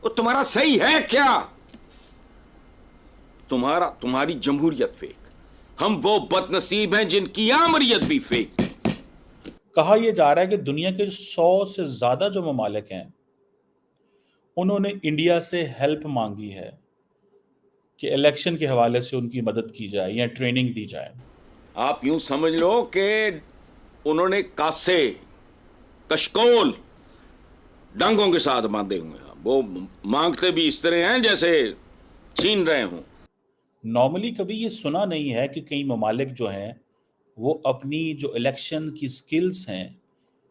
وہ تمہارا صحیح ہے کیا؟ تمہاری جمہوریت فیک، ہم وہ بد نصیب ہیں جن کی آمریت بھی فیک ہے۔ کہا یہ جا رہا ہے کہ دنیا کے 100 سے زیادہ جو ممالک ہیں انہوں نے انڈیا سے ہیلپ مانگی ہے کہ الیکشن کے حوالے سے ان کی مدد کی جائے یا ٹریننگ دی جائے۔ آپ یوں سمجھ لو کہ انہوں نے کاسے کشکول ڈنگوں کے ساتھ باندھے ہوئے ہیں، وہ مانگتے بھی اس طرح ہیں جیسے چھین رہے ہوں۔ نارملی کبھی یہ سنا نہیں ہے کہ کئی ممالک جو ہیں وہ اپنی جو الیکشن کی سکلز ہیں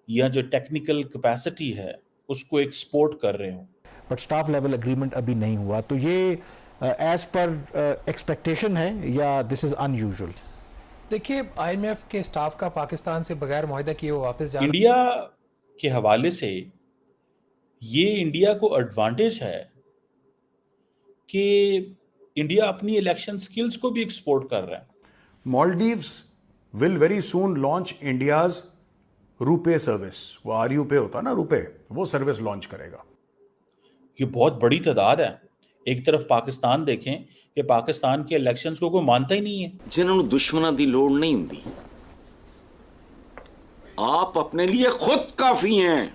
یا جو ٹیکنیکل کیپیسٹی ہے اس کو ایکسپورٹ کر رہے ہوں۔ بٹ سٹاف لیول اگریمنٹ ابھی نہیں ہوا، تو یہ ایز پر ایکسپیکٹیشن ہے یا دس از ان یوزول؟ دیکھیے آئی ایم ایف کے سٹاف کا پاکستان سے بغیر معاہدہ کیے وہ واپس جانا انڈیا کے حوالے سے یہ انڈیا کو ایڈوانٹیج ہے کہ انڈیا اپنی الیکشن سکلز کو بھی ایکسپورٹ کر رہا ہے۔ Maldives will very soon launch India's روپے سروس، وہ آر یو پے ہوتا ہے نا، روپے، وہ سروس لانچ کرے گا۔ یہ بہت بڑی تعداد ہے۔ ایک طرف پاکستان دیکھیں کہ پاکستان کے الیکشنز کو کوئی مانتا ہی نہیں ہے۔ جنہوں نے دشمنوں دی لوڑ نہیں ہوندی، آپ اپنے لیے خود کافی ہیں۔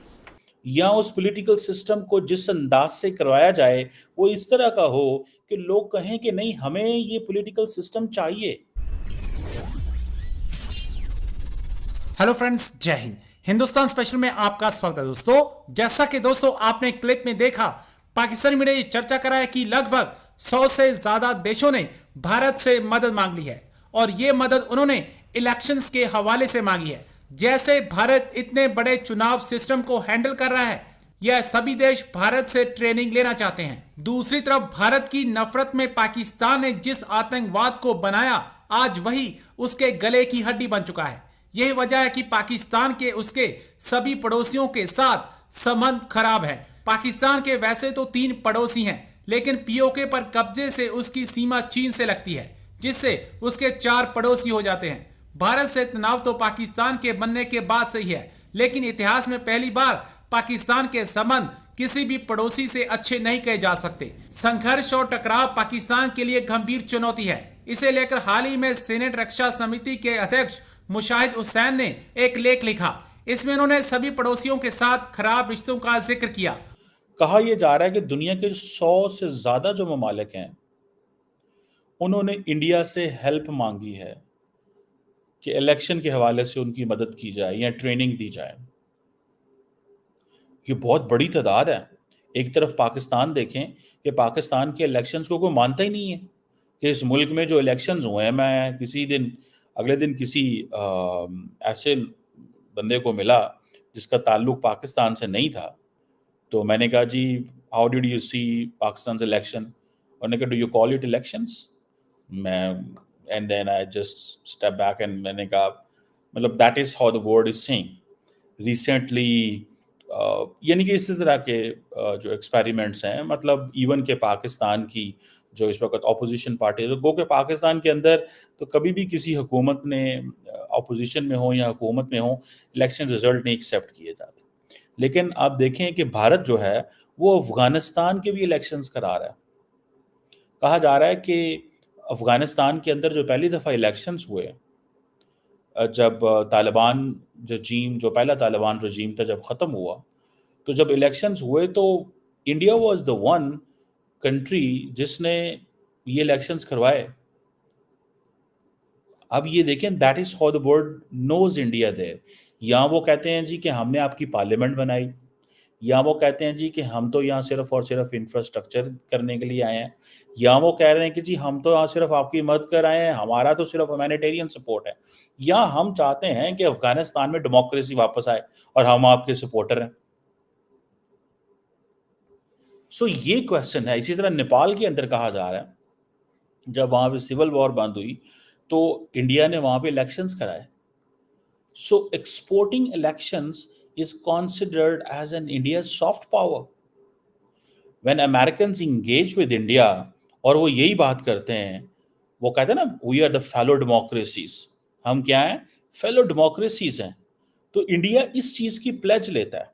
یا اس پولیٹیکل سسٹم کو جس انداز سے کروایا جائے وہ اس طرح کا ہو کہ لوگ کہیں کہ نہیں ہمیں یہ پولیٹیکل سسٹم چاہیے۔ ہیلو فرینڈز، جے ہند۔ ہندوستان اسپیشل میں آپ کا سواگت ہے دوستو۔ جیسا کہ دوستو آپ نے کلپ میں دیکھا، پاکستانی میڈیا یہ چرچا کرا ہے کہ لگ بھگ 100 سے زیادہ دیشوں نے بھارت سے مدد مانگ لی ہے، اور یہ مدد انہوں نے الیکشنز کے حوالے سے مانگی ہے۔ جیسے بھارت اتنے بڑے چناو سسٹم کو ہینڈل کر رہا ہے، یہ سبھی دیش بھارت سے ٹریننگ لینا چاہتے ہیں۔ دوسری طرف بھارت کی نفرت میں پاکستان نے جس آتنکواد کو بنایا، آج وہی اس کے گلے کی ہڈی بن چکا ہے۔ یہی وجہ ہے کہ پاکستان کے اس کے سبھی پڑوسیوں کے ساتھ سمبند خراب ہے۔ پاکستان کے ویسے تو 3 پڑوسی ہیں، لیکن پی او کے پر قبضے سے اس کی سیما چین سے لگتی ہے، جس سے اس کے 4 پڑوسی ہو جاتے ہیں۔ بھارت سے تناؤ تو پاکستان کے بننے کے بعد سے ہی ہے، لیکن اتہاس میں پہلی بار پاکستان کے سمبند کسی بھی پڑوسی سے اچھے نہیں کہے جا سکتے۔ سنگھرش اور ٹکراؤ پاکستان کے لیے گمبھیر چنوتی ہے۔ اسے لے کر حال ہی میں سینٹ رکشا سمیتی کے ادھیکش مشاہد حسین نے ایک لیکھ لکھا۔ اس میں انہوں نے سبھی پڑوسیوں کے ساتھ خراب رشتوں کا ذکر کیا۔ کہا یہ جا رہا ہے کہ دنیا کے 100 سے زیادہ جو ممالک ہیں انہوں نے انڈیا سے ہیلپ مانگی ہے کہ الیکشن کے حوالے سے ان کی مدد کی جائے یا ٹریننگ دی جائے۔ یہ بہت بڑی تعداد ہے۔ ایک طرف پاکستان دیکھیں کہ پاکستان کے الیکشنز کو کوئی مانتا ہی نہیں ہے کہ اس ملک میں جو الیکشنز ہوئے ہیں، میں اگلے دن کسی ایسے بندے کو ملا جس کا تعلق پاکستان سے نہیں تھا، تو میں نے کہا جی how did you see Pakistan election, اور نے کہا do you call it elections? And then I just step back and میں نے کہا مطلب that is how the world is seeing recently, یعنی کہ اس طرح کے جو ایکسپیریمنٹس ہیں، مطلب ایون کہ پاکستان کی جو اس وقت اپوزیشن پارٹی ہے، گو کہ پاکستان کے اندر تو کبھی بھی کسی حکومت نے اپوزیشن میں ہو یا حکومت میں ہو الیکشن رزلٹ نہیں ایکسیپٹ کیے جاتے، لیکن آپ دیکھیں کہ بھارت جو ہے وہ افغانستان کے بھی الیکشنز کرا رہا ہے۔ کہا جا رہا ہے کہ افغانستان کے اندر جو پہلی دفعہ الیکشنز ہوئے، جب طالبان رجیم، جو پہلا طالبان رجیم تھا، جب ختم ہوا، تو جب الیکشنز ہوئے تو India was the one country جس نے یہ الیکشنز کروائے۔ اب یہ دیکھیں that is how the world knows India there. یہاں وہ کہتے ہیں جی کہ ہم نے آپ کی پارلیمنٹ بنائی، یا وہ کہتے ہیں جی کہ ہم تو یہاں صرف اور صرف انفراسٹرکچر کرنے کے لیے آئے ہیں، یا وہ کہہ رہے ہیں کہ جی ہم تو یہاں صرف آپ کی مدد کر آئے ہیں، ہمارا تو صرف ہیومینیٹیرین سپورٹ ہے، یا ہم چاہتے ہیں کہ افغانستان میں ڈیموکریسی واپس آئے اور ہم آپ کے سپورٹر ہیں۔ سو یہ کویسچن ہے۔ اسی طرح نیپال کے اندر کہا جا رہا ہے جب وہاں پہ سول وار بند ہوئی تو انڈیا نے وہاں پہ الیکشنز کرائے۔ So exporting elections is considered as an India's soft power. When Americans engage with India اور وہ یہی بات کرتے ہیں، وہ کہتے ہیں نا we are the fellow democracies، ہم کیا ہیں؟ fellow democracies ہیں، تو انڈیا اس چیز کی پلیج لیتا ہے۔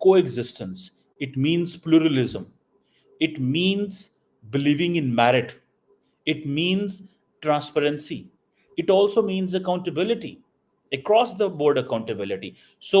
coexistence, it means pluralism, it means believing in merit, it means transparency, it also means accountability, across the board accountability. So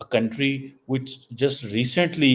A country which just recently